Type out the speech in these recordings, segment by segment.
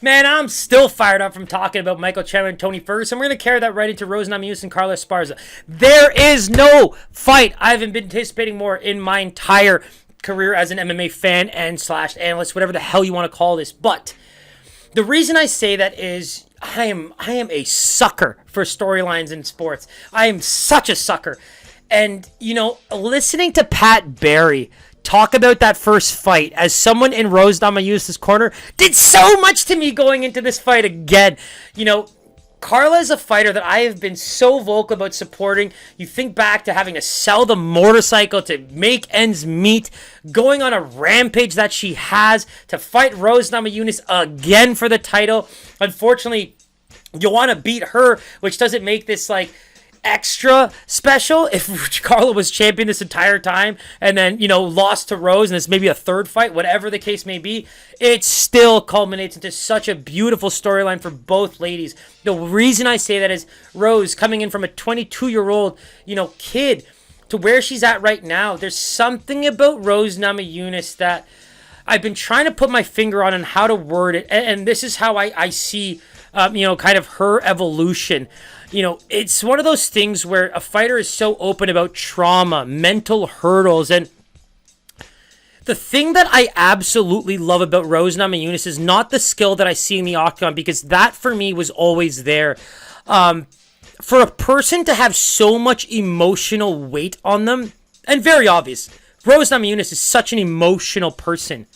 Man, I'm still fired up from talking about Michael Chandler and Tony Ferguson. We're going to carry that right into Rose Namajunas and Carla Esparza. There is no fight I haven't been anticipating more in my entire career as an MMA fan and slash analyst, whatever the hell you want to call this. But the reason I say that is I am a sucker for storylines in sports. I am such a sucker. And, listening to Pat Barry talk about that first fight as someone in Rose Namajunas' corner did so much to me going into this fight again. Carla is a fighter that I have been so vocal about supporting. You think back to having to sell the motorcycle to make ends meet, going on a rampage that she has to fight Rose Namajunas again for the title. Unfortunately, Joanna beat her, which doesn't make this extra special if Carla was champion this entire time and then, lost to Rose and it's maybe a third fight, whatever the case may be. It still culminates into such a beautiful storyline for both ladies. The reason I say that is Rose coming in from a 22-year-old, kid to where she's at right now. There's something about Rose Namajunas that I've been trying to put my finger on and how to word it. And this is how I see, kind of her evolution. It's one of those things where a fighter is so open about trauma, mental hurdles, and the thing that I absolutely love about Rose Namajunas is not the skill that I see in the octagon, because that for me was always there. For a person to have so much emotional weight on them, and very obvious, Rose Namajunas is such an emotional person.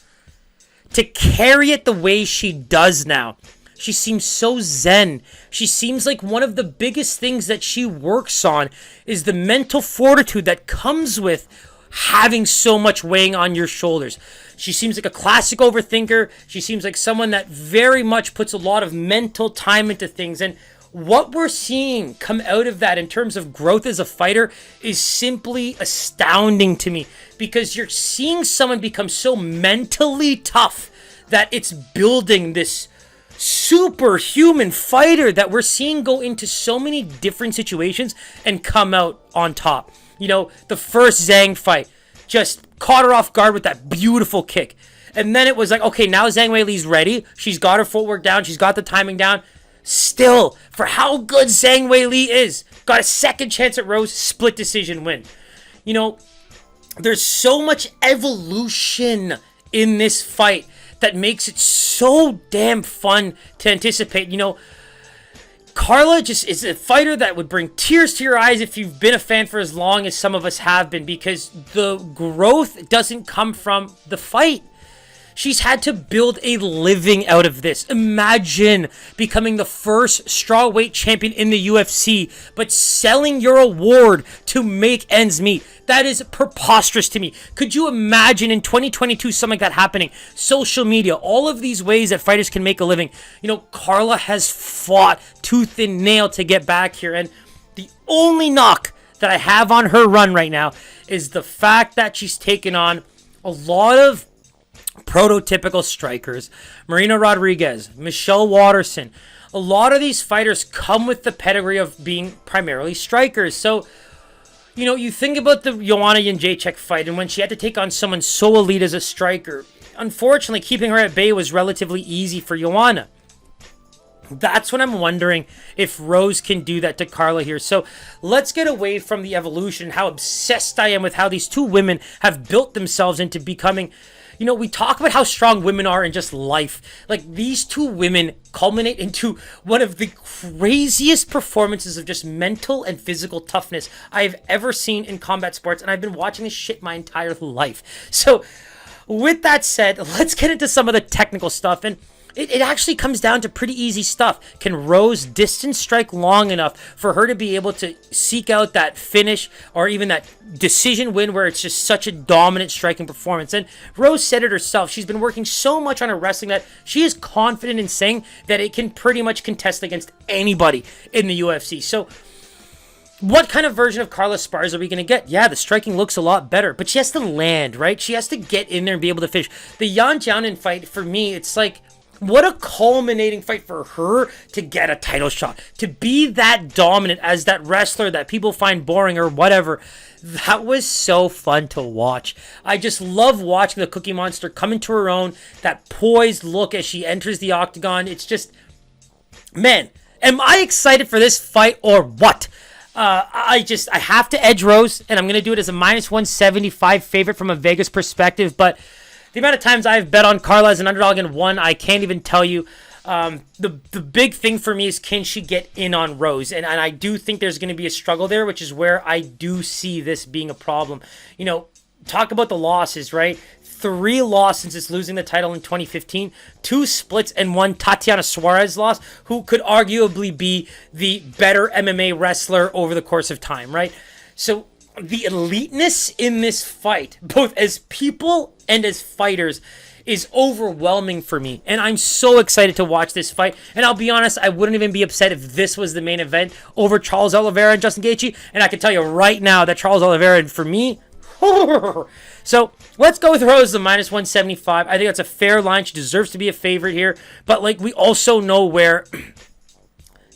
To carry it the way she does now, she seems so zen. She seems like one of the biggest things that she works on is the mental fortitude that comes with having so much weighing on your shoulders. She seems like a classic overthinker. She seems like someone that very much puts a lot of mental time into things. And what we're seeing come out of that in terms of growth as a fighter is simply astounding to me, because you're seeing someone become so mentally tough that it's building this superhuman fighter that we're seeing go into so many different situations and come out on top. The first Zhang fight just caught her off guard with that beautiful kick. And then it was like, okay, now Zhang Weili's ready. She's got her footwork down. She's got the timing down. Still, for how good Zhang Weili is, got a second chance at Rose, split decision win. There's so much evolution in this fight that makes it so damn fun to anticipate. Carla just is a fighter that would bring tears to your eyes if you've been a fan for as long as some of us have been, because the growth doesn't come from the fight. She's had to build a living out of this. Imagine becoming the first strawweight champion in the UFC, but selling your award to make ends meet. That is preposterous to me. Could you imagine in 2022 something like that happening? Social media, all of these ways that fighters can make a living. Carla has fought tooth and nail to get back here, and the only knock that I have on her run right now is the fact that she's taken on a lot of prototypical strikers. Marina Rodriguez, Michelle Waterson. A lot of these fighters come with the pedigree of being primarily strikers. So, you think about the Joanna Jędrzejczyk fight, and when she had to take on someone so elite as a striker, unfortunately, keeping her at bay was relatively easy for Joanna. That's when I'm wondering if Rose can do that to Carla here. So let's get away from the evolution, how obsessed I am with how these two women have built themselves into becoming. We talk about how strong women are in just life. These two women culminate into one of the craziest performances of just mental and physical toughness I've ever seen in combat sports, and I've been watching this shit my entire life. So, with that said, let's get into some of the technical stuff, and it actually comes down to pretty easy stuff. Can Rose distance strike long enough for her to be able to seek out that finish or even that decision win where it's just such a dominant striking performance? And Rose said it herself. She's been working so much on her wrestling that she is confident in saying that it can pretty much contest against anybody in the UFC. So what kind of version of Carla Esparza are we going to get? Yeah, the striking looks a lot better, but she has to land, right? She has to get in there and be able to finish. The Yan Jianan fight, for me, it's like What a culminating fight for her to get a title shot, to be that dominant as that wrestler that people find boring or whatever. That was so fun to watch. I just love watching the Cookie Monster come into her own, that poised look as she enters the octagon. It's just, man, am I excited for this fight or what? I have to edge Rose, and I'm going to do it as a minus 175 favorite from a Vegas perspective, but the amount of times I've bet on Carla as an underdog and won, I can't even tell you. The big thing for me is, can she get in on Rose? And I do think there's going to be a struggle there, which is where I do see this being a problem. You know, talk about the losses, right? 3 losses since losing the title in 2015, 2 splits, and 1 Tatiana Suarez loss, who could arguably be the better MMA wrestler over the course of time, right? So the eliteness in this fight, both as people and as fighters, is overwhelming for me. And I'm so excited to watch this fight. And I'll be honest, I wouldn't even be upset if this was the main event over Charles Oliveira and Justin Gaethje. And I can tell you right now that Charles Oliveira, for me, so let's go with Rose, the minus 175. I think that's a fair line. She deserves to be a favorite here. But like, we also know where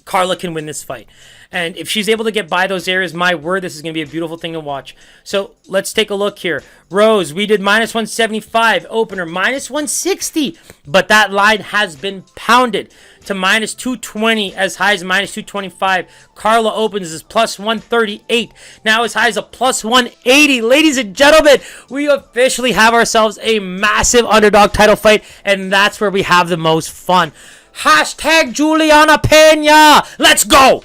Carla can win this fight. And if she's able to get by those areas, my word, this is going to be a beautiful thing to watch. So let's take a look here. Rose, we did minus 175. Opener, minus 160. But that line has been pounded to minus 220, as high as minus 225. Carla opens as plus 138. Now as high as a plus 180. Ladies and gentlemen, we officially have ourselves a massive underdog title fight. And that's where we have the most fun. Hashtag Juliana Pena. Let's go.